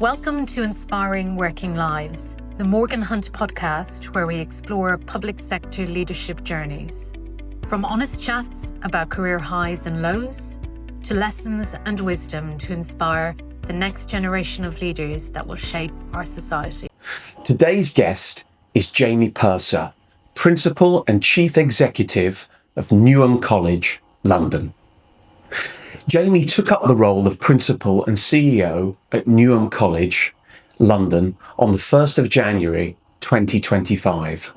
Welcome to Inspiring Working Lives, the Morgan Hunt podcast where we explore public sector leadership journeys. From honest chats about career highs and lows, to lessons and wisdom to inspire the next generation of leaders that will shape our society. Today's guest is Jamie Purser, Principal and Chief Executive of Newham College London. Jamie took up the role of Principal and CEO at Newham College London on the 1st of January 2025.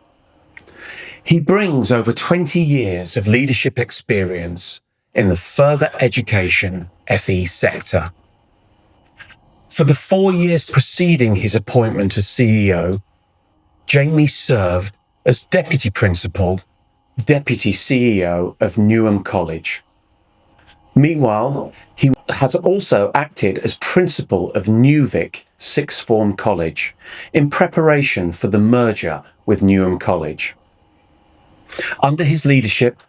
He brings over 20 years of leadership experience in the further education FE sector. For the 4 years preceding his appointment as CEO, Jamie served as Deputy Principal, Deputy CEO of Newham College. Meanwhile, he has also acted as Principal of Newvic Sixth Form College in preparation for the merger with Newham College. Under his leadership,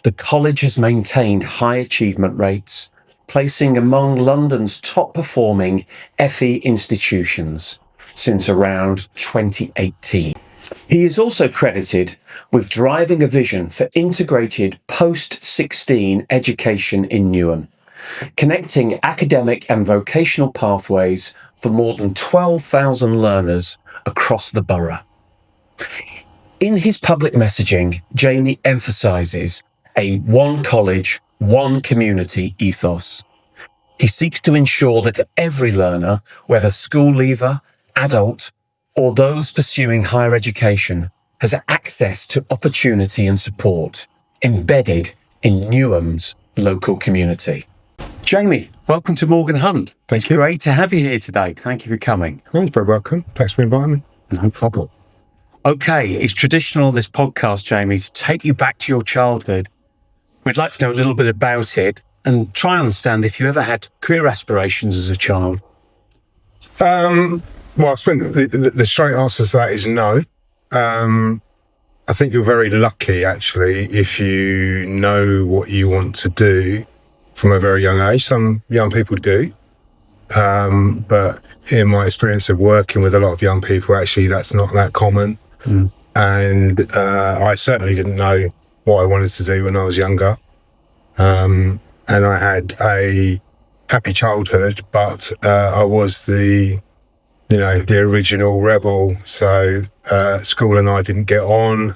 the college has maintained high achievement rates, placing among London's top performing FE institutions since around 2018. He is also credited with driving a vision for integrated post-16 education in Newham, connecting academic and vocational pathways for more than 12,000 learners across the borough. In his public messaging, Jamie emphasises a one college, one community ethos. He seeks to ensure that every learner, whether school leaver, adult, or those pursuing higher education, has access to opportunity and support embedded in Newham's local community. Jamie, welcome to Morgan Hunt. Thank you. Great to have you here today. Thank you for coming. Oh, you're very welcome. Thanks for inviting me. No problem. Okay, it's traditional on this podcast, Jamie, to take you back to your childhood. We'd like to know a little bit about it and try and understand if you ever had career aspirations as a child. Well, I spent the straight answer to that is no. I think you're very lucky, actually, if you know what you want to do from a very young age. Some young people do. But in my experience of working with a lot of young people, actually, that's not that common. And I certainly didn't know what I wanted to do when I was younger. And I had a happy childhood, but I was the original rebel. So school and I didn't get on,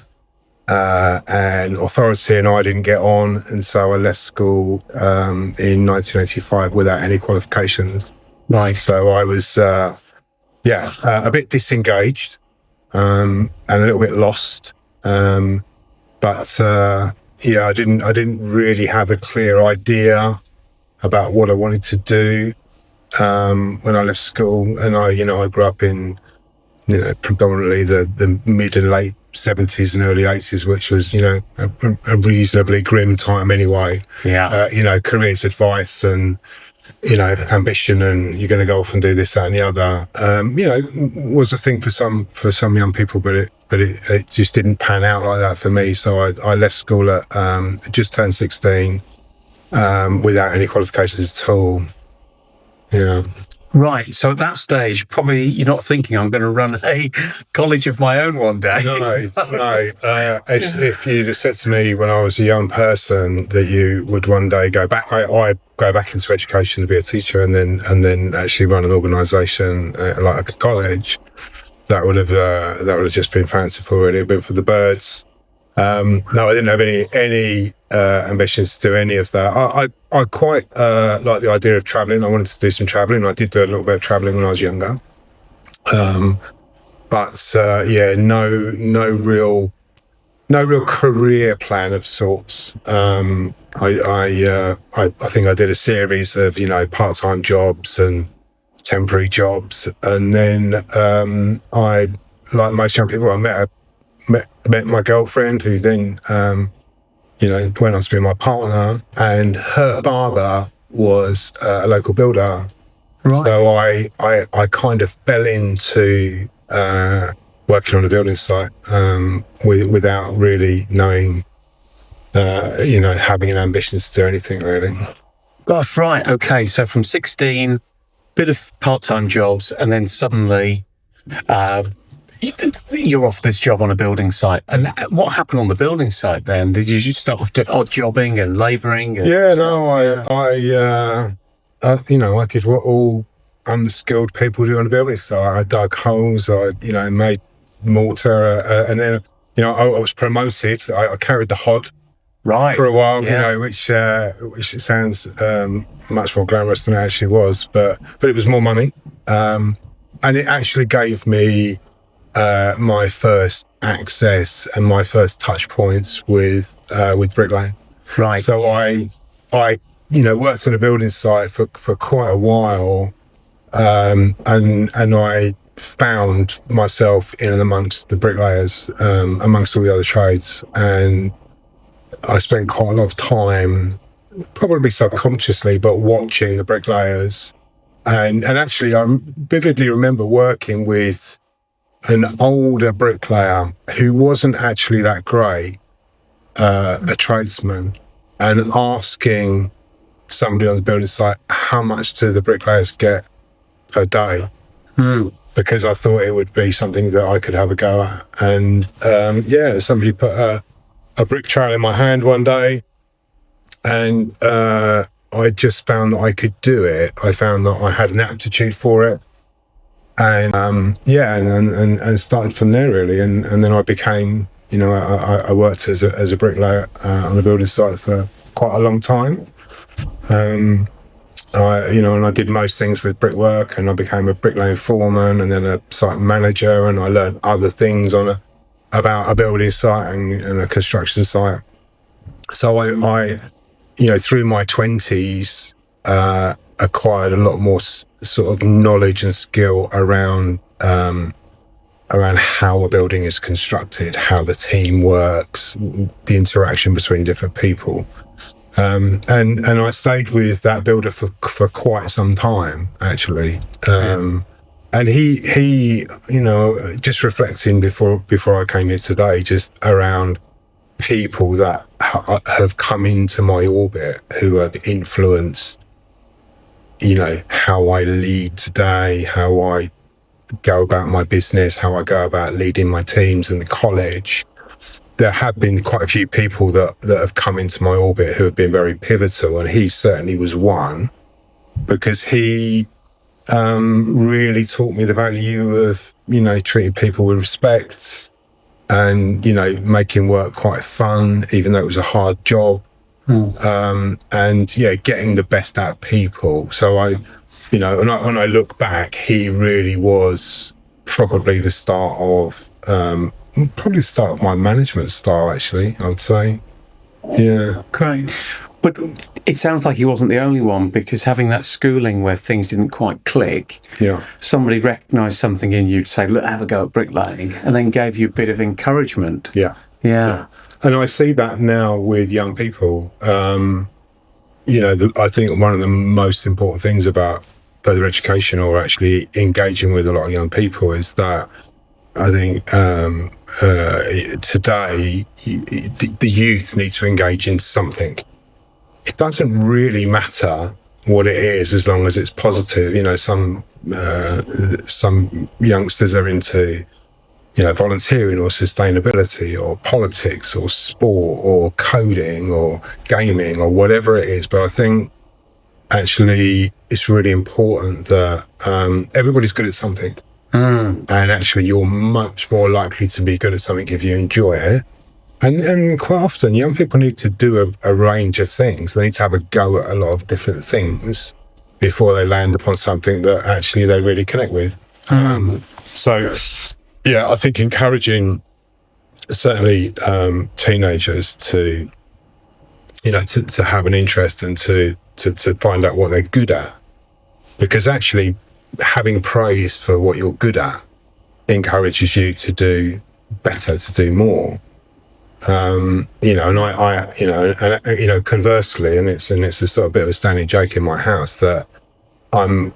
and authority and I didn't get on. And so I left school in 1985 without any qualifications. Right. So I was, a bit disengaged and a little bit lost. But I didn't really have a clear idea about what I wanted to do. When I left school, and I grew up in, predominantly the mid and late 70s and early 80s, which was, a reasonably grim time anyway. Yeah. Careers advice and, ambition, and you're going to go off and do this, that and the other, was a thing for some young people, but it just didn't pan out like that for me. So I left school at, just turned 16, without any qualifications at all. Yeah. Right. So at that stage, probably you're not thinking I'm going to run a college of my own one day. No. If you'd have said to me when I was a young person that you would one day go back, I go back into education to be a teacher and then actually run an organisation like a college, that would have just been fanciful. Really, it'd been for the birds. No, I didn't have any ambitions to do any of that. I quite like the idea of travelling. I wanted to do some travelling. I did do a little bit of travelling when I was younger. But no real career plan of sorts. I think I did a series of part-time jobs and temporary jobs, and then I, like most young people, I met my girlfriend, who then went on to be my partner, and her father was a local builder. Right. So I kind of fell into working on a building site without really knowing, having an ambition to do anything really. Gosh, right. Okay. So from 16, bit of part-time jobs, and then suddenly you're off this job on a building site. And what happened on the building site then? Did you just start off odd jobbing and labouring? I did what all unskilled people do on the building site. I dug holes, I made mortar, and then I was promoted. I carried the hod for a while, which sounds much more glamorous than it actually was, but it was more money, and it actually gave me my first access and my first touch points with bricklaying. Right. So I worked on a building site for quite a while, and I found myself in and amongst the bricklayers, amongst all the other trades, and I spent quite a lot of time, probably subconsciously, but watching the bricklayers. And actually, I vividly remember working with an older bricklayer who wasn't actually that great, a tradesman, and asking somebody on the building site, how much do the bricklayers get per day? Because I thought it would be something that I could have a go at. And somebody put a brick trail in my hand one day, and I just found that I could do it. I found that I had an aptitude for it, and and started from there really. And then I became, I worked as a bricklayer on a building site for quite a long time. And I did most things with brickwork, and I became a bricklaying foreman, and then a site manager, and I learned other things about a building site and a construction site. So I through my 20s, acquired a lot more sort of knowledge and skill around how a building is constructed, how the team works, the interaction between different people. And I stayed with that builder for quite some time, actually. And he, just reflecting before I came here today, just around people that have come into my orbit who have influenced, how I lead today, how I go about my business, how I go about leading my teams in the college. There have been quite a few people that have come into my orbit who have been very pivotal, and he certainly was one, because he really taught me the value of, treating people with respect, and, making work quite fun, even though it was a hard job. And getting the best out of people. So when I look back, he really was probably the start of my management style, actually, I would say. Yeah. Great. But it sounds like he wasn't the only one, because having that schooling where things didn't quite click, somebody recognised something in you to say, look, have a go at bricklaying, and then gave you a bit of encouragement. Yeah. And I see that now with young people. I think one of the most important things about further education, or actually engaging with a lot of young people, is that I think today the youth need to engage in something. It doesn't really matter what it is, as long as it's positive. Some youngsters are into volunteering or sustainability or politics or sport or coding or gaming or whatever it is. But I think actually it's really important that everybody's good at something. And actually you're much more likely to be good at something if you enjoy it. And quite often young people need to do a range of things. They need to have a go at a lot of different things before they land upon something that actually they really connect with. I think encouraging certainly teenagers to have an interest and to find out what they're good at, because actually having praise for what you're good at encourages you to do better, to do more. Conversely, and it's a sort of bit of a standing joke in my house that I'm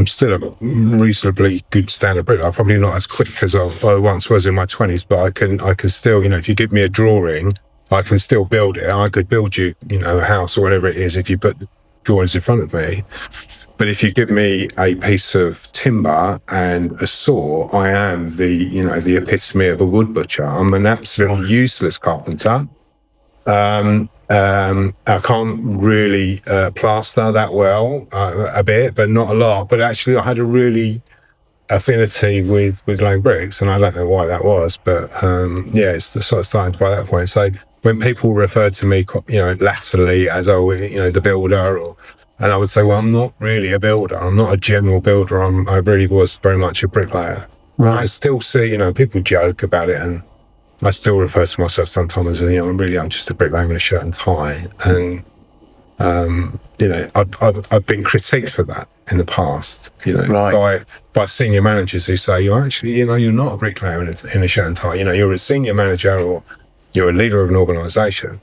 still a reasonably good standard bricklayer. I'm probably not as quick as I once was in my 20s, but I can still, if you give me a drawing, I can still build it. I could build you, a house or whatever it is if you put drawings in front of me. But if you give me a piece of timber and a saw, I am the epitome of a wood butcher. I'm an absolutely useless carpenter. I can't really plaster that well, a bit, but not a lot. But actually, I had a really affinity with laying bricks, and I don't know why that was, but it's sort of started by that point. So when people refer to me, latterly as the builder, and I would say, well, I'm not really a builder. I'm not a general builder. I really was very much a bricklayer. Right. I still see, people joke about it, and I still refer to myself sometimes as, I'm just a bricklayer in a shirt and tie. And I've been critiqued for that in the past, Right. by senior managers who say, you're not a bricklayer in a shirt and tie. You're a senior manager or you're a leader of an organisation.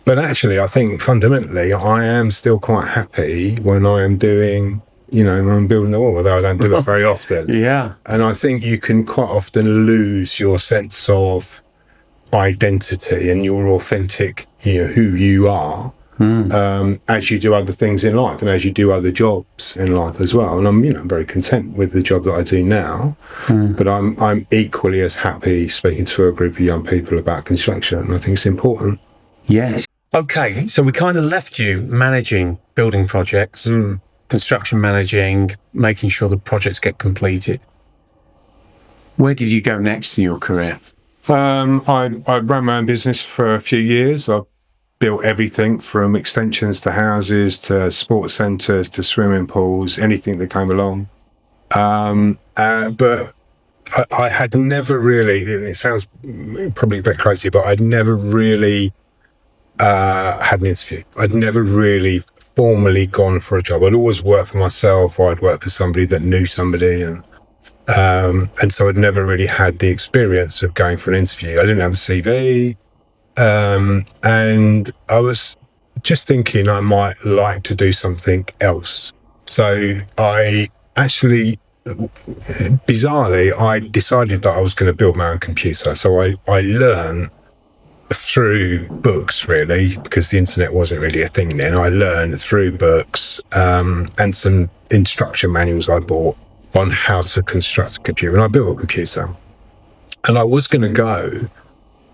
But actually, I think fundamentally, I am still quite happy when I am doing, I'm building the wall, although I don't do it very often. Yeah. And I think you can quite often lose your sense of identity and your authentic, who you are, as you do other things in life and as you do other jobs in life as well. And I'm, very content with the job that I do now, but I'm equally as happy speaking to a group of young people about construction. And I think it's important. Yes. Okay, so we kind of left you managing building projects, construction managing, making sure the projects get completed. Where did you go next in your career? I ran my own business for a few years. I built everything from extensions to houses to sports centres to swimming pools, anything that came along. But I had never really, and it sounds probably a bit crazy, but I'd never really had an interview. I'd never really formally gone for a job. I'd always worked for myself, or I'd worked for somebody that knew somebody, and so I'd never really had the experience of going for an interview. I didn't have a CV, and I was just thinking I might like to do something else. So I actually, bizarrely, I decided that I was going to build my own computer. So I learned through books, really, because the internet wasn't really a thing then. I learned through books and some instruction manuals I bought on how to construct a computer. And I built a computer. And I was going to go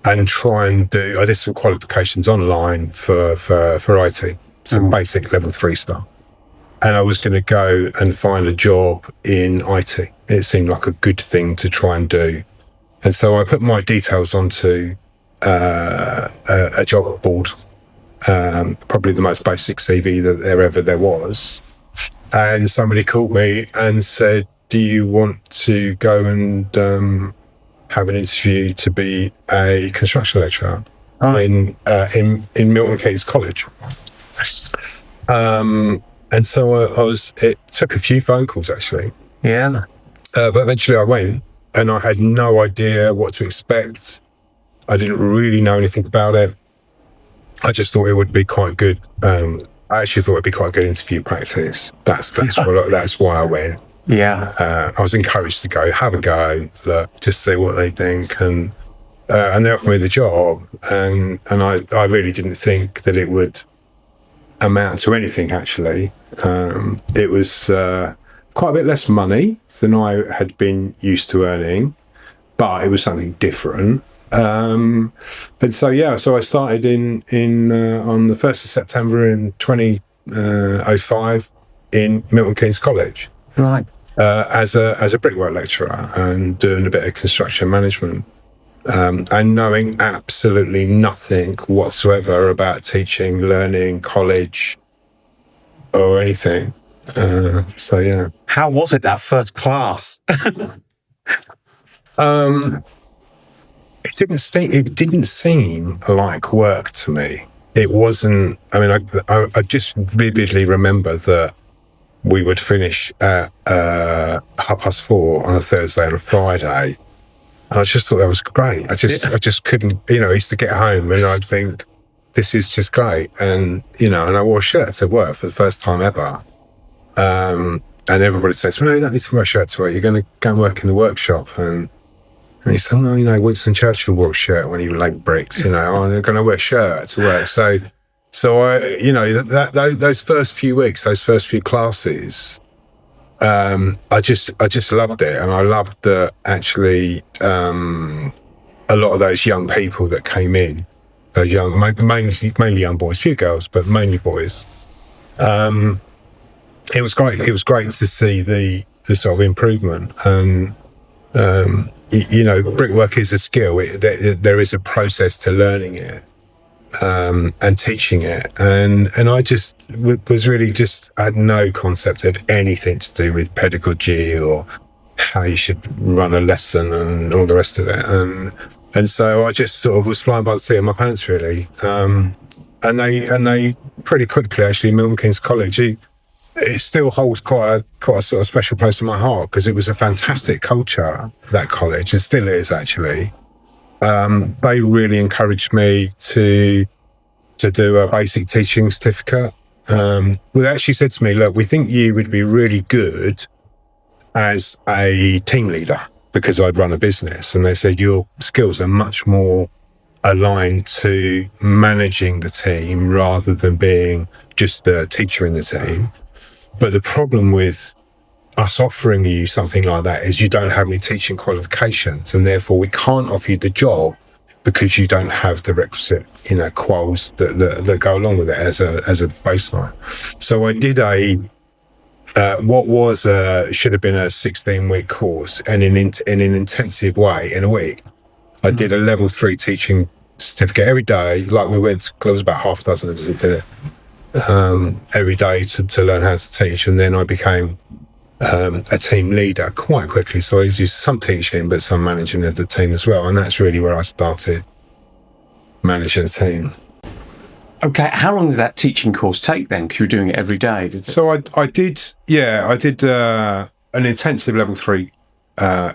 and try and I did some qualifications online for IT, some basic level 3 stuff. And I was going to go and find a job in IT. It seemed like a good thing to try and do. And so I put my details onto a job board, probably the most basic CV that there was. And somebody called me and said, do you want to go and have an interview to be a construction lecturer in Milton Keynes College? And so it took a few phone calls, actually. Yeah. But eventually I went, and I had no idea what to expect. I didn't really know anything about it. I just thought it would be quite good. I actually thought it'd be quite good interview practice. That's why I went. Yeah. I was encouraged to go, have a go, look, just see what they think, and they offered me the job, and I really didn't think that it would amount to anything. Actually, it was quite a bit less money than I had been used to earning, but it was something different. And so I started on the 1st of September in 2005 in Milton Keynes College, Right. as a brickwork lecturer and doing a bit of construction management, and knowing absolutely nothing whatsoever about teaching, learning, college, or anything. How was it, that first class? It didn't seem like work to me. It wasn't. I mean, I just vividly remember that we would finish at 4:30 on a Thursday and a Friday, and I just thought that was great. I just couldn't. I used to get home and I'd think, this is just great, and and I wore a shirt to work for the first time ever. And everybody says, well, no, you don't need to wear a shirt to work. You're going to go and work in the workshop. And he said, no, Winston Churchill wore a shirt when he laid bricks, I'm going to wear a shirt to work. So I, those first few weeks, those first few classes, I just loved it, and I loved that actually a lot of those young people that came in, those young, mainly young boys, few girls, but mainly boys. It was great. It was great to see the sort of improvement, and brickwork is a skill. There is a process to learning it and teaching it, and I just was really I had no concept of anything to do with pedagogy or how you should run a lesson and all the rest of it, and so I just sort of was flying by the seat of my pants, really. And they pretty quickly, actually, Milton Keynes College, it still holds quite a sort of special place in my heart, because it was a fantastic culture, that college. It still is, actually. They really encouraged me to do a basic teaching certificate. They actually said to me, look, we think you would be really good as a team leader, because I'd run a business. And they said, your skills are much more aligned to managing the team rather than being just a teacher in the team. But the problem with us offering you something like that is you don't have any teaching qualifications, and therefore we can't offer you the job because you don't have the requisite, quals that go along with it as a baseline. So I did should have been a 16-week course, and in an intensive way, in a week, I did a level 3 teaching certificate every day. Like, there was about half a dozen of us that did it every day to learn how to teach, and then I became a team leader quite quickly. So I was used to some teaching, but some managing of the team as well, and that's really where I started managing a team. Okay, how long did that teaching course take then? Because you were doing it every day, did it? So I did an intensive level 3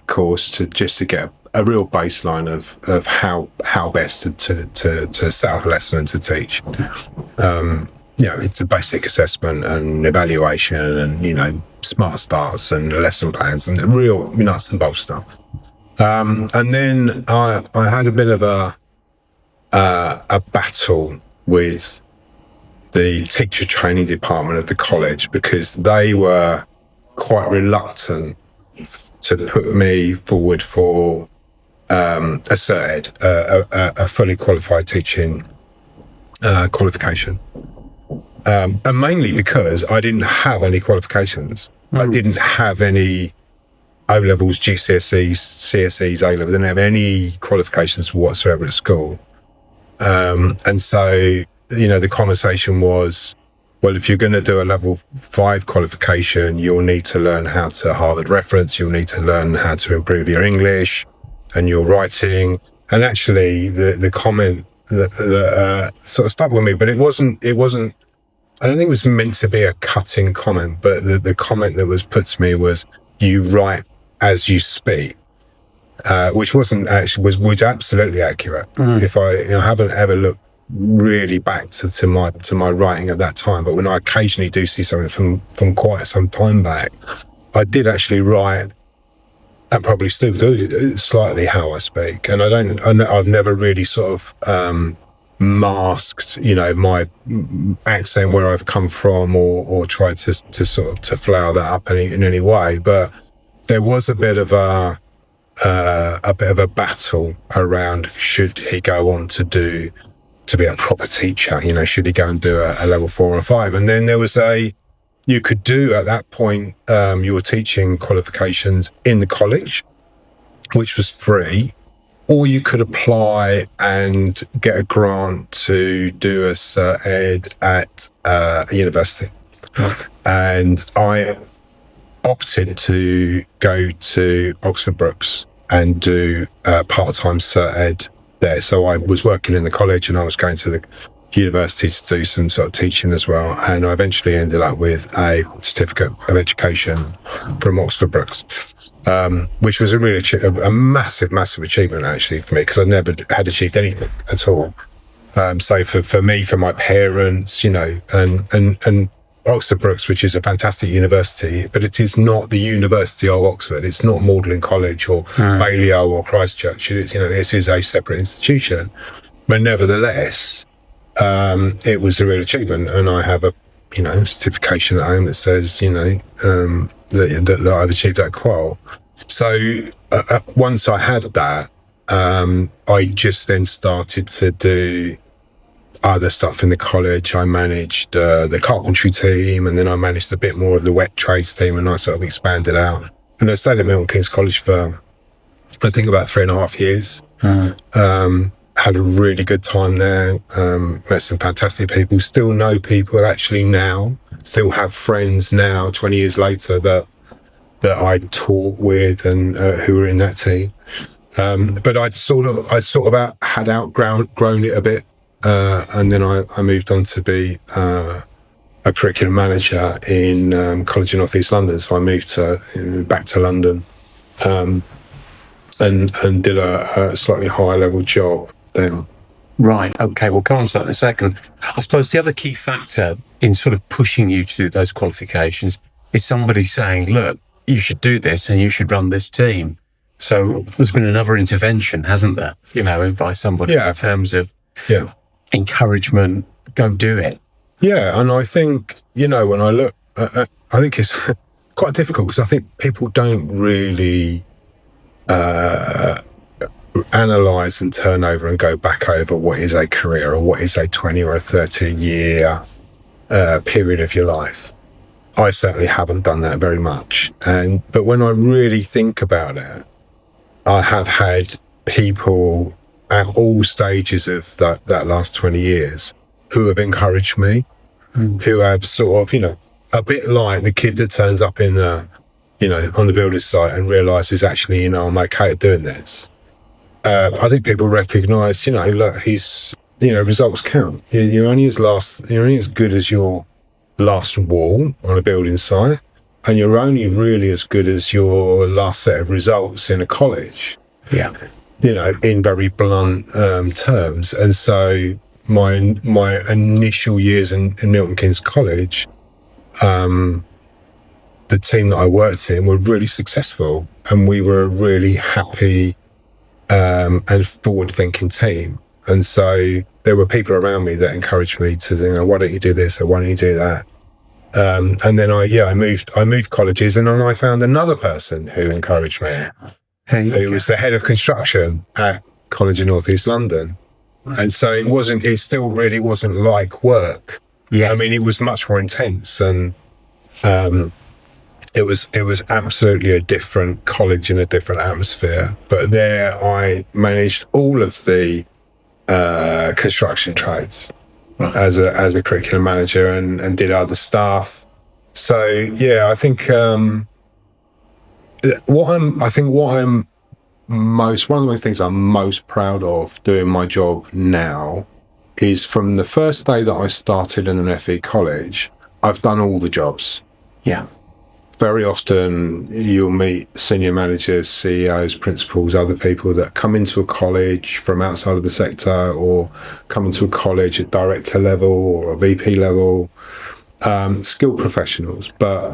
course to get a real baseline of how best to set up a lesson and to teach. It's a basic assessment and evaluation, and smart starts and lesson plans and the real nuts and bolts stuff. And then I had a bit of a battle with the teacher training department of the college, because they were quite reluctant to put me forward for a cert ed, a fully qualified teaching qualification. And mainly because I didn't have any qualifications. I didn't have any O-levels, GCSEs, CSEs, A-levels. I didn't have any qualifications whatsoever at school. And so, the conversation was, well, if you're going to do a level 5 qualification, you'll need to learn how to Harvard reference, you'll need to learn how to improve your English and your writing. And actually, the comment that sort of stuck with me, but it wasn't, I don't think it was meant to be a cutting comment, but the comment that was put to me was, you write as you speak. Which wasn't actually was absolutely accurate. If I haven't ever looked really back to my writing at that time, but when I occasionally do see something from quite some time back, I did actually write, and probably still do slightly how I speak. And I've never really sort of masked my accent, where I've come from, or tried to sort of to flower that up in any way. But there was a bit of a battle around, should he go on to be a proper teacher? Should he go and do a level 4 or 5? And then there was you could do at that point your teaching qualifications in the college, which was free, or you could apply and get a grant to do a cert ed at a university. And I opted to go to Oxford Brookes and do part-time cert ed there. So I was working in the college, and I was going to the university to do some sort of teaching as well. And I eventually ended up with a certificate of education from Oxford Brookes, which was a massive achievement actually for me, because I never had achieved anything at all. So for me, for my parents, and Oxford Brookes, which is a fantastic university, but it is not the University of Oxford. It's not Magdalen College or Balliol or Christchurch. This is a separate institution. But nevertheless, it was a real achievement, and I have a certification at home that says, that I've achieved that qual. So once I had that, I just then started to do other stuff in the college. I managed the carpentry team, and then I managed a bit more of the wet trades team, and I sort of expanded out. And I stayed at Newham College for, I think, about 3.5 years. Had a really good time there. Met some fantastic people. Still know people actually now. Still have friends now, 20 years later, that I taught with and who were in that team. But I sort of had outgrown it a bit, and then I moved on to be a curriculum manager in College in North East London. So I moved back to London, and did a slightly higher level job then. Right. Okay. We'll come on to that in a second. I suppose the other key factor in sort of pushing you to do those qualifications is somebody saying, look, you should do this and you should run this team. So there's been another intervention, hasn't there? By somebody in terms of encouragement, go do it. Yeah. And I think, when I look, I think it's quite difficult because I think people don't really analyse and turn over and go back over what is a career or what is a 20 or a 30-year period of your life. I certainly haven't done that very much. But when I really think about it, I have had people at all stages of that last 20 years who have encouraged me, who have sort of, a bit like the kid that turns up in on the building site and realises actually, I'm okay at doing this. I think people recognise, look, he's, results count. You're only as good as your last wall on a building site, and you're only really as good as your last set of results in a college. Yeah. In very blunt terms. And so my initial years in Milton Keynes College, the team that I worked in were really successful, and we were a really happy and forward-thinking team. And so there were people around me that encouraged me to think, why don't you do this or why don't you do that? And then I moved colleges, and then I found another person who encouraged me, who was the head of construction at College in North East London. And so it still really wasn't like work. Yes. I mean, it was much more intense, and it was absolutely a different college in a different atmosphere. But there I managed all of the construction trades as a curriculum manager, and did other stuff. So yeah, I think one of the things I'm most proud of doing my job now is from the first day that I started in an FE college, I've done all the jobs. Yeah. Very often you'll meet senior managers, CEOs, principals, other people that come into a college from outside of the sector, or come into a college at director level or a VP level, skilled professionals. But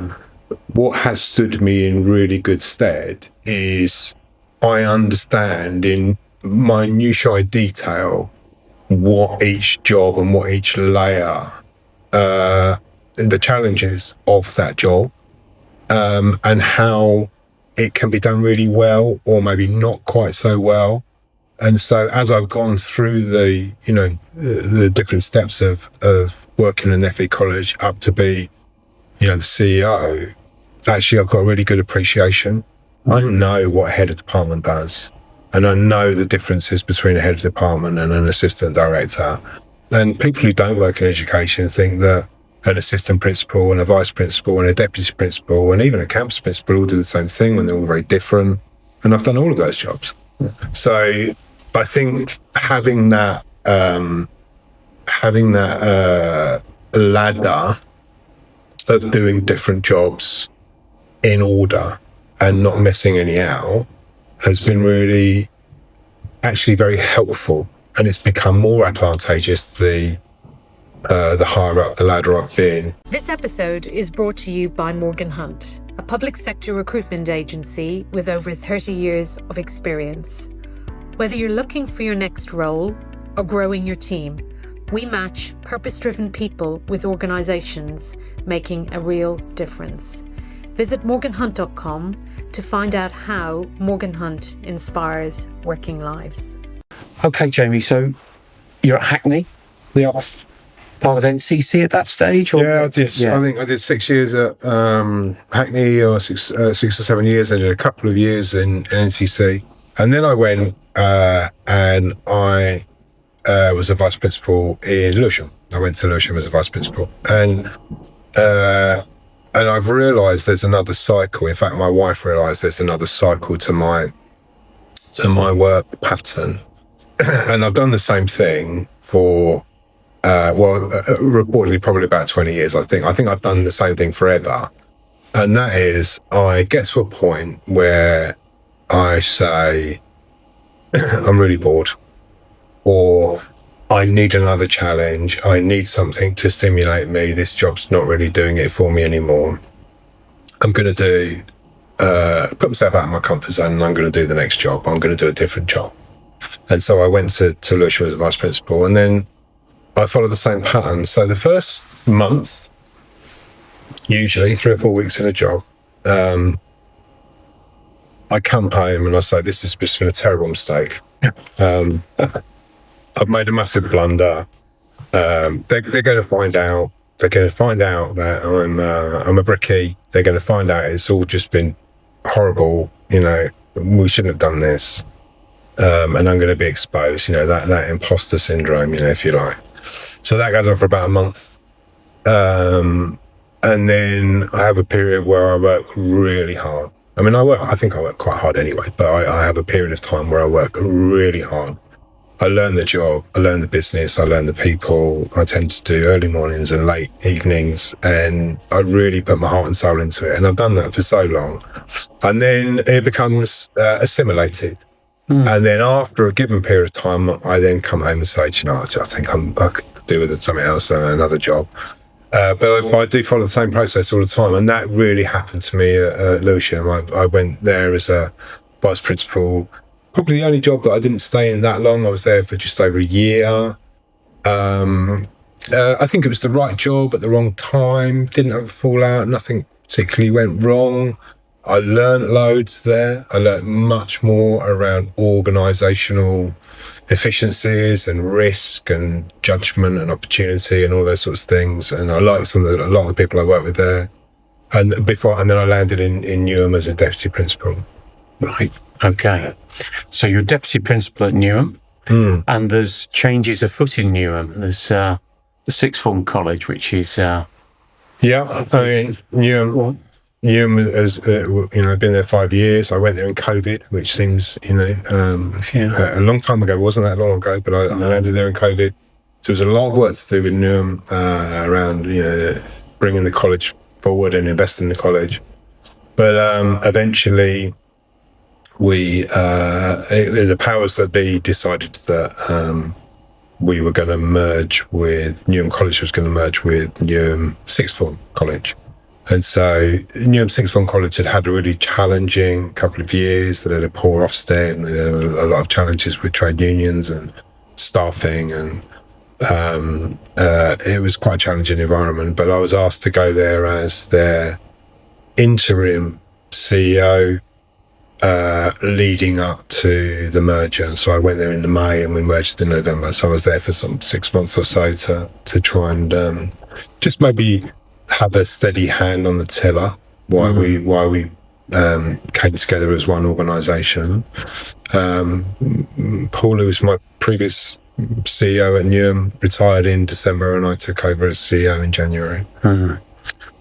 what has stood me in really good stead is I understand in minutiae detail what each job and what each layer, the challenges of that job, and how it can be done really well or maybe not quite so well. And so as I've gone through the different steps of working in an FE college up to be, the CEO, actually I've got a really good appreciation. I know what a head of department does, and I know the differences between a head of department and an assistant director. And people who don't work in education think that an assistant principal and a vice principal and a deputy principal and even a campus principal all do the same thing when they're all very different. And I've done all of those jobs. So I think having that ladder of doing different jobs in order and not missing any out has been really actually very helpful. And it's become more advantageous the higher up the ladder I've been. This episode is brought to you by Morgan Hunt, a public sector recruitment agency with over 30 years of experience. Whether you're looking for your next role or growing your team, we match purpose-driven people with organisations making a real difference. Visit morganhunt.com to find out how Morgan Hunt inspires working lives. Okay, Jamie, so you're at Hackney, Yeah. part of NCC at that stage? Or? Yeah, I did. Yeah. I think I did 6 years at Hackney, or 6 or 7 years. I did a couple of years in NCC, and then I went and I was a vice principal in Lewisham. I went to Lewisham as a vice principal, and I've realised there's another cycle. In fact, my wife realised there's another cycle to my work pattern, and I've done the same thing for. Reportedly probably about 20 years. I think I've done the same thing forever. And that is, I get to a point where I say, I'm really bored, or I need another challenge. I need something to stimulate me. This job's not really doing it for me anymore. I'm going to put myself out of my comfort zone, and I'm going to do the next job. I'm going to do a different job. And so I went to Lewisham as a vice principal, and then I followed the same pattern. So the first month, usually 3 or 4 weeks in a job, I come home and I say, this has just been a terrible mistake. I've made a massive blunder. They're going to find out. They're going to find out that I'm a brickie. They're going to find out it's all just been horrible. We shouldn't have done this. And I'm going to be exposed, that imposter syndrome, if you like. So that goes on for about a month. And then I have a period where I work really hard. I think I work quite hard anyway, but I have a period of time where I work really hard. I learn the job, I learn the business, I learn the people. I tend to do early mornings and late evenings, and I really put my heart and soul into it. And I've done that for so long. And then it becomes assimilated. And then after a given period of time, I then come home and say, I think I could do with something else, another job. But I do follow the same process all the time. And that really happened to me at Lewisham. I went there as a vice principal. Probably the only job that I didn't stay in that long. I was there for just over a year. I think it was the right job at the wrong time. Didn't have a fallout. Nothing particularly went wrong. I learned loads there. I learned much more around organisational efficiencies and risk and judgment and opportunity and all those sorts of things. And I liked a lot of the people I worked with there. And then I landed in Newham as a deputy principal. Right. Okay. So you're deputy principal at Newham, and there's changes afoot in Newham. There's the sixth form college, which is Newham has been there 5 years. I went there in COVID, which seems a long time ago. It wasn't that long ago, but I landed there in COVID. So there's a lot of work to do with Newham around bringing the college forward and investing in the college. But eventually, the powers that be decided that we were going to merge with Newham College was going to merge with Newham Sixth Form College. And so Newham Sixth Form College had a really challenging couple of years. They had a poor Ofsted, and they had a lot of challenges with trade unions and staffing, and it was quite a challenging environment. But I was asked to go there as their interim CEO leading up to the merger. So I went there in May and we merged in November. So I was there for some 6 months or so to try and just maybe have a steady hand on the tiller while we came together as one organisation. Paul, who was my previous CEO at Newham, retired in December, and I took over as CEO in January.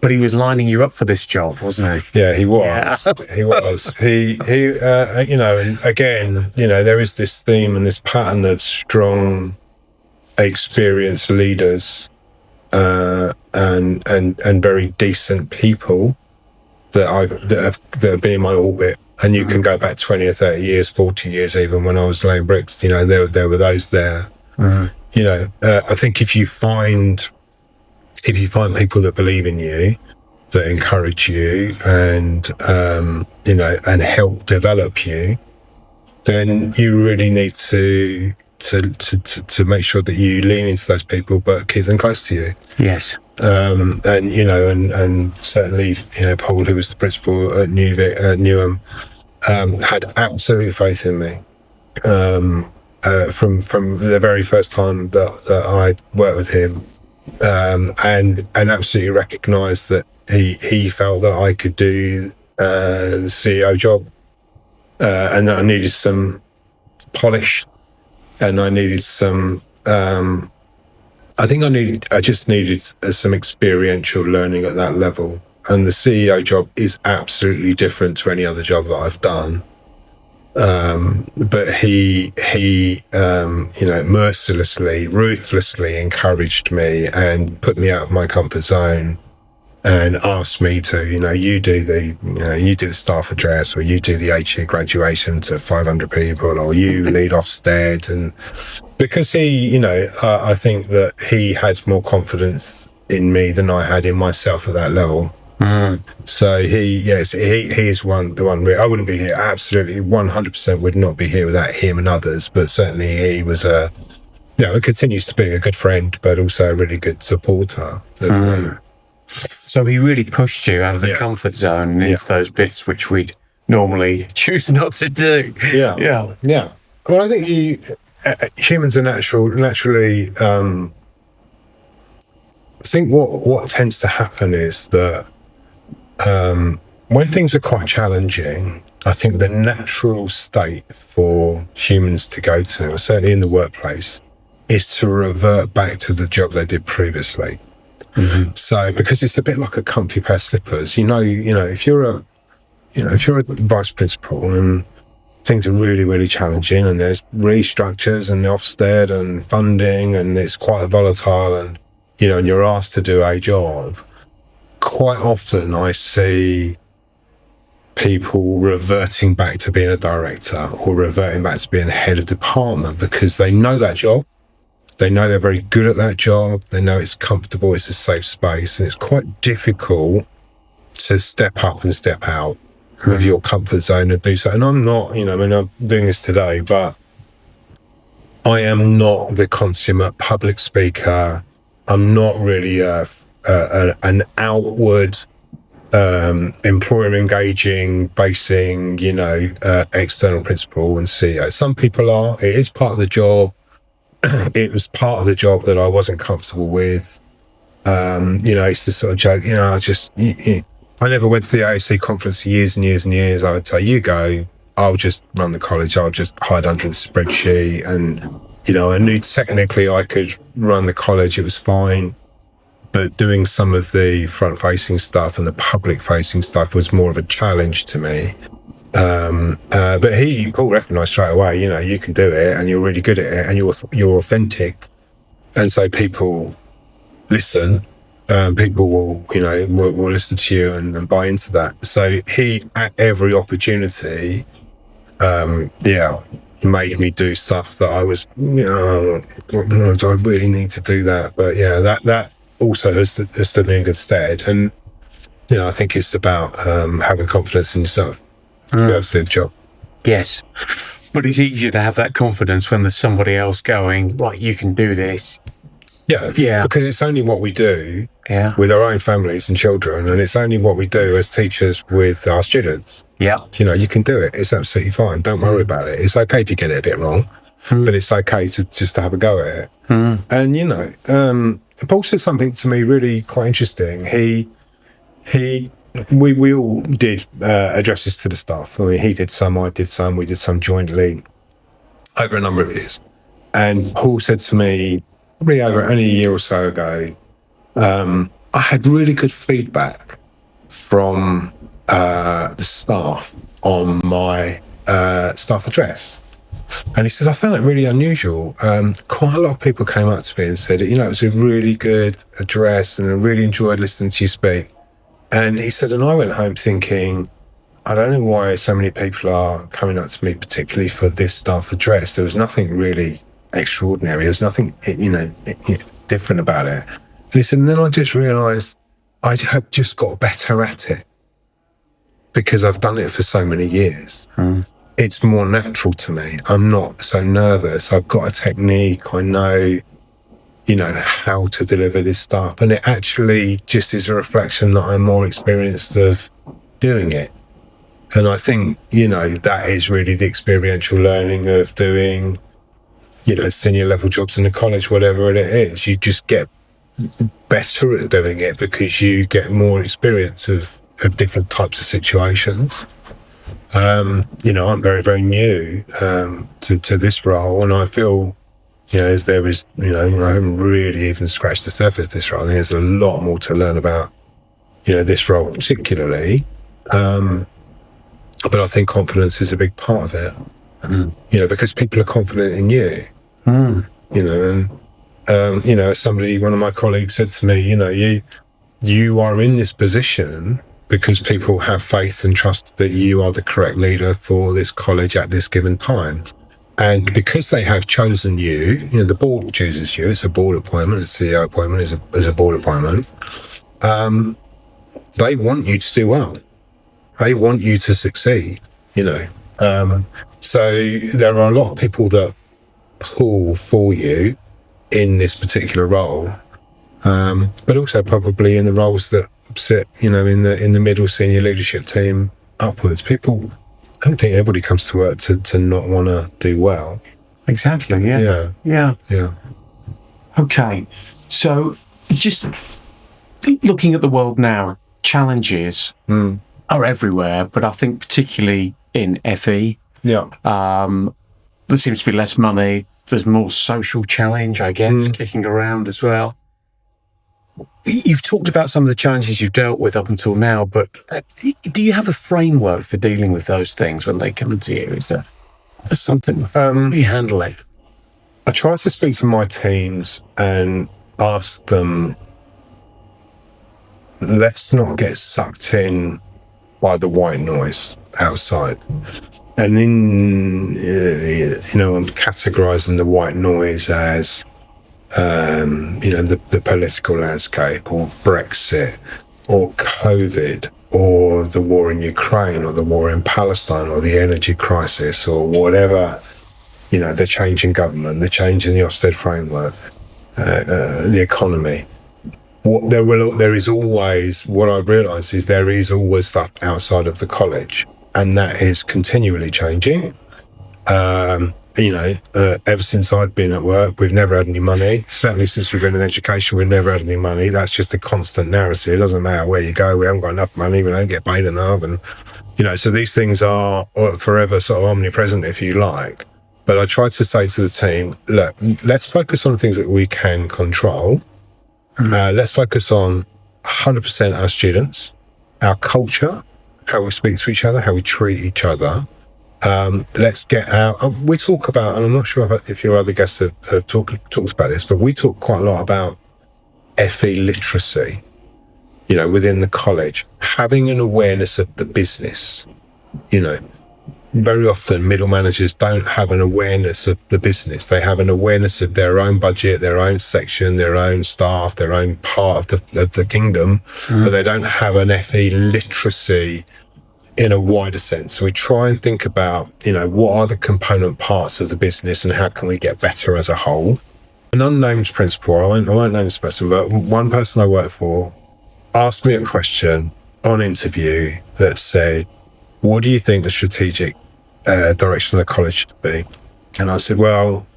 But he was lining you up for this job, wasn't he? Yeah, he was. Yeah. He was. He and again, there is this theme and this pattern of strong, experienced leaders and very decent people that have been in my orbit. And you can go back 20 or 30 years, 40 years even, when I was laying bricks, there were those there. I think if you find people that believe in you, that encourage you and and help develop you, then you really need to to make sure that you lean into those people, but keep them close to you. Yes. And certainly, Paul, who was the principal at Newham, had absolute faith in me. From the very first time that I worked with him, and absolutely recognised that he felt that I could do the CEO job, and that I needed some polish, and I needed some. I just needed some experiential learning at that level, and the CEO job is absolutely different to any other job that I've done. But he mercilessly, ruthlessly encouraged me and put me out of my comfort zone, and asked me to, you do the staff address, or you do the HE graduation to 500 people, or you lead Ofsted. And because he, I think that he had more confidence in me than I had in myself at that level. So he is the one. I wouldn't be here. Absolutely, 100% would not be here without him and others. But certainly, he was it continues to be a good friend, but also a really good supporter of me. So he really pushed you out of the comfort zone and into those bits which we'd normally choose not to do. Yeah. Well, I think humans are naturally. I think what tends to happen is that. When things are quite challenging, I think the natural state for humans to go to, certainly in the workplace, is to revert back to the job they did previously. Mm-hmm. So, because it's a bit like a comfy pair of slippers, if you're a vice principal and things are really, really challenging, and there's restructures and Ofsted and funding, and it's quite volatile, and you're asked to do a job. Quite often I see people reverting back to being a director, or reverting back to being the head of department, because they know that job. They know they're very good at that job. They know it's comfortable, it's a safe space, and it's quite difficult to step up and step out of your comfort zone and do so. And I'm not, I'm doing this today, but I am not the consummate public speaker. I'm not really an outward employer engaging, basing, external principal and CEO. Some people are. It is part of the job. It was part of the job that I wasn't comfortable with. It's the sort of joke. I never went to the AOC conference for years and years and years. I would say, you go. I'll just run the college. I'll just hide under the spreadsheet, and I knew technically I could run the college. It was fine. But doing some of the front-facing stuff and the public-facing stuff was more of a challenge to me. But Paul recognised straight away, you can do it, and you're really good at it, and you're authentic, and so people listen. People will listen to you and buy into that. So he, at every opportunity, made me do stuff that I was, do I really need to do that? But that also has stood me in good stead. And, I think it's about having confidence in yourself to be able to do the job. Yes. But it's easier to have that confidence when there's somebody else going, right, you can do this. Yeah. Because it's only what we do with our own families and children, and it's only what we do as teachers with our students. Yeah. You can do it. It's absolutely fine. Don't worry about it. It's okay if you get it a bit wrong, but it's okay to have a go at it. And, Paul said something to me really quite interesting. We all did addresses to the staff. I mean, he did some, I did some, we did some jointly over a number of years. And Paul said to me, probably only a year or so ago, I had really good feedback from the staff on my staff address. And he said, I found it really unusual. Quite a lot of people came up to me and said, it was a really good address, and I really enjoyed listening to you speak. And he said, and I went home thinking, I don't know why so many people are coming up to me, particularly for this staff address. There was nothing really extraordinary. There was nothing, different about it. And he said, and then I just realised I have just got better at it because I've done it for so many years. it's more natural to me. I'm not so nervous. I've got a technique. I know, how to deliver this stuff. And it actually just is a reflection that I'm more experienced of doing it. And I think, that is really the experiential learning of doing, senior level jobs in the college, whatever it is. You just get better at doing it because you get more experience of different types of situations. I'm very, very new to this role, and I feel, as there is, I haven't really even scratched the surface of this role. I think there's a lot more to learn about, this role particularly. But I think confidence is a big part of it, because people are confident in you, and, one of my colleagues said to me, you are in this position because people have faith and trust that you are the correct leader for this college at this given time. And because they have chosen you, the board chooses you, it's a board appointment, a CEO appointment is a board appointment. They want you to do well. They want you to succeed, So there are a lot of people that pull for you in this particular role, but also probably in the roles that sit, in the middle senior leadership team upwards. People, I don't think anybody comes to work to not want to do well. Exactly. Yeah. Okay. So just looking at the world now, challenges are everywhere, but I think particularly in FE. Yeah. There seems to be less money. There's more social challenge, I guess, kicking around as well. You've talked about some of the challenges you've dealt with up until now, but do you have a framework for dealing with those things when they come to you? Is there something? How do you handle it? I try to speak to my teams and ask them, let's not get sucked in by the white noise outside. And I'm categorizing the white noise as, the political landscape, or Brexit, or COVID, or the war in Ukraine, or the war in Palestine, or the energy crisis, or whatever, the change in government, the change in the Ofsted framework, the economy. What I've realised is there is always stuff outside of the college, and that is continually changing. Ever since I've been at work, we've never had any money. Certainly since we've been in education, we've never had any money. That's just a constant narrative. It doesn't matter where you go, we haven't got enough money, we don't get paid enough. And, so these things are forever sort of omnipresent, if you like. But I try to say to the team, look, let's focus on things that we can control. Let's focus on 100% our students, our culture, how we speak to each other, how we treat each other. Let's get out. We talk about, and I'm not sure if your other guests have talked about this, but we talk quite a lot about FE literacy, within the college, having an awareness of the business. Very often middle managers don't have an awareness of the business. They have an awareness of their own budget, their own section, their own staff, their own part of the kingdom, but they don't have an FE literacy in a wider sense. So we try and think about, what are the component parts of the business and how can we get better as a whole. An unnamed principal, I won't name this person, but one person I work for asked me a question on interview that said, what do you think the strategic direction of the college should be? And I said, well,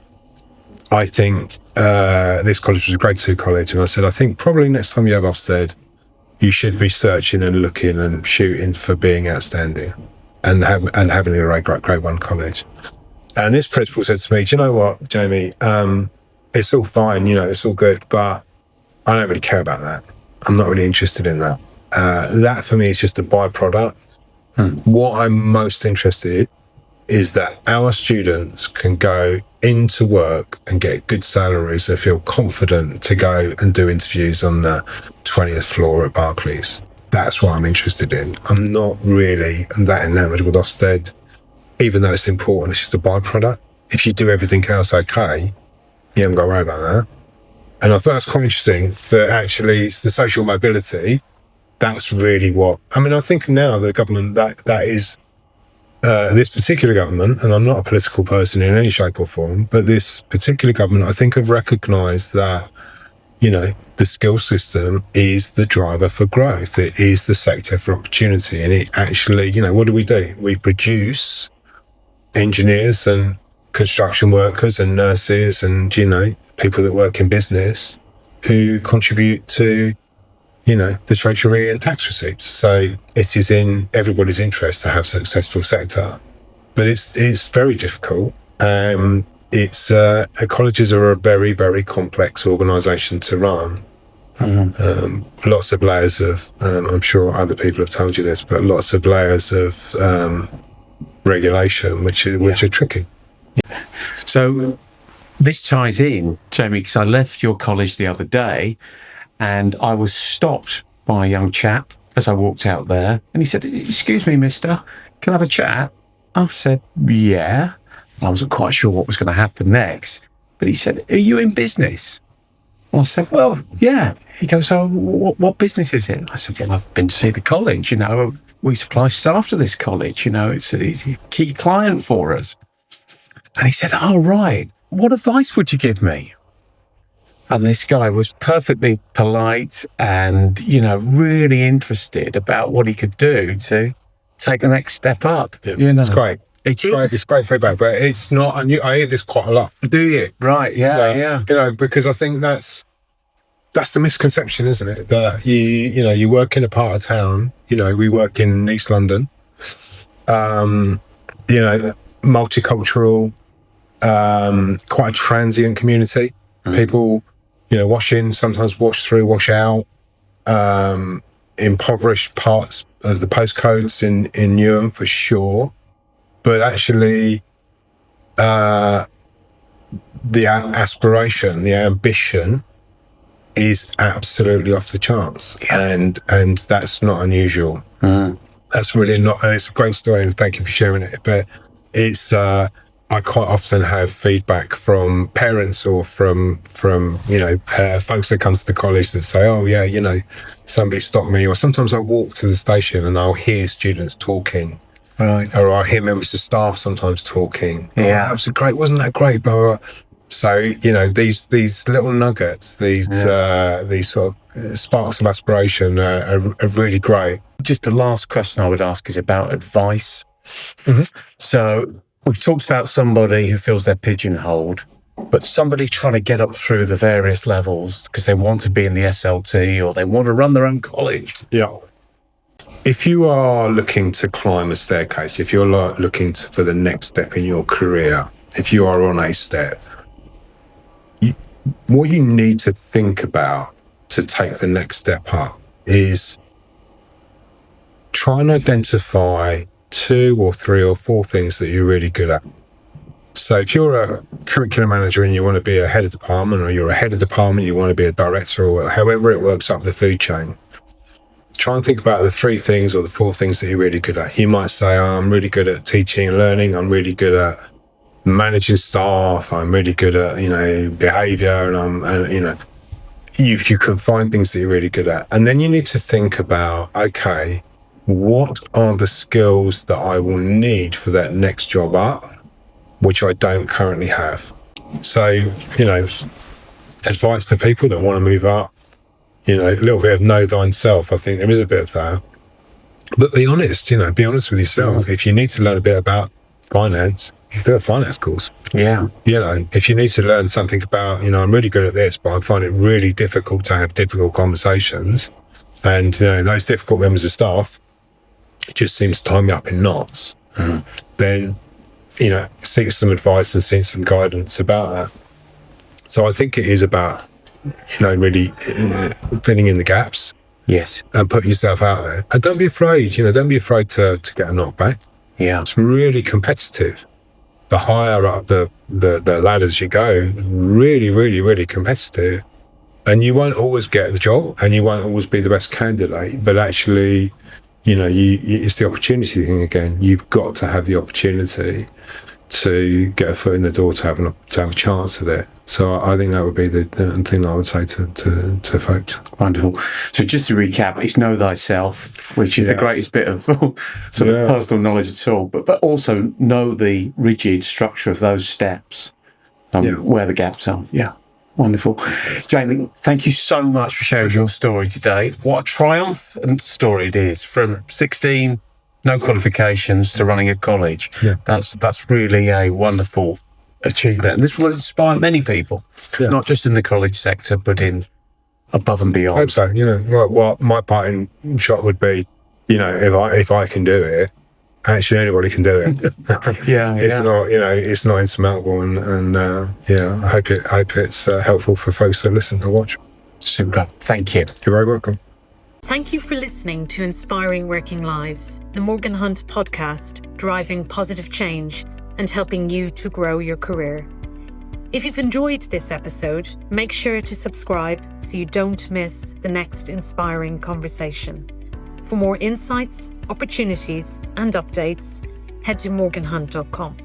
I think this college was a grade 2 college. And I said, I think probably next time you have Ofsted, you should be searching and looking and shooting for being outstanding and having a grade 1 college. And this principal said to me, do you know what, Jamie, it's all fine, it's all good, but I don't really care about that. I'm not really interested in that. That for me is just a byproduct. What I'm most interested in is that our students can go into work and get good salaries and feel confident to go and do interviews on the 20th floor at Barclays. That's what I'm interested in. I'm not really that enamored with Ofsted, even though it's important. It's just a byproduct. If you do everything else okay, you haven't got to worry about that. And I thought that's quite interesting that actually it's the social mobility. That's really what, I think now the government, that is this particular government, and I'm not a political person in any shape or form, but this particular government, I think, have recognised that, the skill system is the driver for growth. It is the sector for opportunity. And it actually, what do? We produce engineers and construction workers and nurses and, people that work in business who contribute to, the treasury and tax receipts. So it is in everybody's interest to have a successful sector. But it's very difficult. Colleges are a very, very complex organisation to run. Lots of layers of, I'm sure other people have told you this, but lots of layers of regulation, which are tricky. So this ties in, Jamie, because I left your college the other day and I was stopped by a young chap as I walked out there, and he said, "Excuse me, mister, can I have a chat?" I said, "Yeah." I wasn't quite sure what was going to happen next, but he said, "Are you in business?" I said, "Well, yeah." He goes, "Oh, what business is it?" I said, "Well, I've been to see the college, we supply staff to this college, it's a key client for us." And he said, "Oh, right. What advice would you give me?" And this guy was perfectly polite and, really interested about what he could do to take the next step up. It's great. It's great feedback, but it's not. I hear this quite a lot. Do you? Right? Yeah. Because I think that's the misconception, isn't it? That you work in a part of town. We work in East London. Multicultural, quite a transient community. People, wash in, sometimes wash through, wash out. Impoverished parts of the postcodes in Newham for sure. But actually, the aspiration, the ambition is absolutely off the charts. And that's not unusual. That's really not, and it's a great story, and thank you for sharing it. But it's, I quite often have feedback from parents or from folks that come to the college that say, "Oh yeah, somebody stopped me," or sometimes I walk to the station and I'll hear students talking. Right. Or I hear members of staff sometimes talking. Yeah. "Oh, wasn't that great? Blah, blah, blah." So, these little nuggets, these sort of sparks of aspiration are really great. Just the last question I would ask is about advice. So we've talked about somebody who feels they're pigeonholed, but somebody trying to get up through the various levels because they want to be in the SLT or they want to run their own college. Yeah. If you are looking to climb a staircase, if you're looking for the next step in your career, if you are on a step, what you need to think about to take the next step up is try and identify 2 or 3 or 4 things that you're really good at. So if you're a curriculum manager and you want to be a head of department, or you're a head of department, you want to be a director, or however it works up the food chain, try and think about the 3 things or the 4 things that you're really good at. You might say, "Oh, I'm really good at teaching and learning. I'm really good at managing staff. I'm really good at, behaviour." And you can find things that you're really good at. And then you need to think about, okay, what are the skills that I will need for that next job up, which I don't currently have? So, advice to people that want to move up, a little bit of know thyself. I think there is a bit of that. But be honest, be honest with yourself. If you need to learn a bit about finance, do a finance course. Yeah. If you need to learn something about, I'm really good at this, but I find it really difficult to have difficult conversations. And, those difficult members of staff just seems to tie me up in knots. Then, seek some advice and seek some guidance about that. So I think it is about, really filling in the gaps. Yes. And putting yourself out there. And don't be afraid, don't be afraid to get a knockback. Yeah. It's really competitive. The higher up the ladders you go, really, really, really competitive. And you won't always get the job and you won't always be the best candidate, but actually, it's the opportunity thing again. You've got to have the opportunity to get a foot in the door to have a chance at it. So I think that would be the thing that I would say to folks. Wonderful. So just to recap, it's know thyself, which is the greatest bit of sort of personal knowledge at all, but also know the rigid structure of those steps, where the gaps are. Yeah. Wonderful. Jamie, thank you so much for sharing your story today. What a triumphant story it is, from 16, no qualifications, to running a college. Yeah. That's really a wonderful achievement. And this will inspire many people, not just in the college sector, but in above and beyond. I hope so. What my parting shot would be, if I can do it, actually anybody can do it. It's not insurmountable, and I hope it's helpful for folks to listen and watch. Super. Thank you. You're very welcome. Thank you for listening to Inspiring Working Lives, the Morgan Hunt podcast, driving positive change and helping you to grow your career. If you've enjoyed this episode, make sure to subscribe so you don't miss the next inspiring conversation. For more insights, opportunities, and updates, head to morganhunt.com.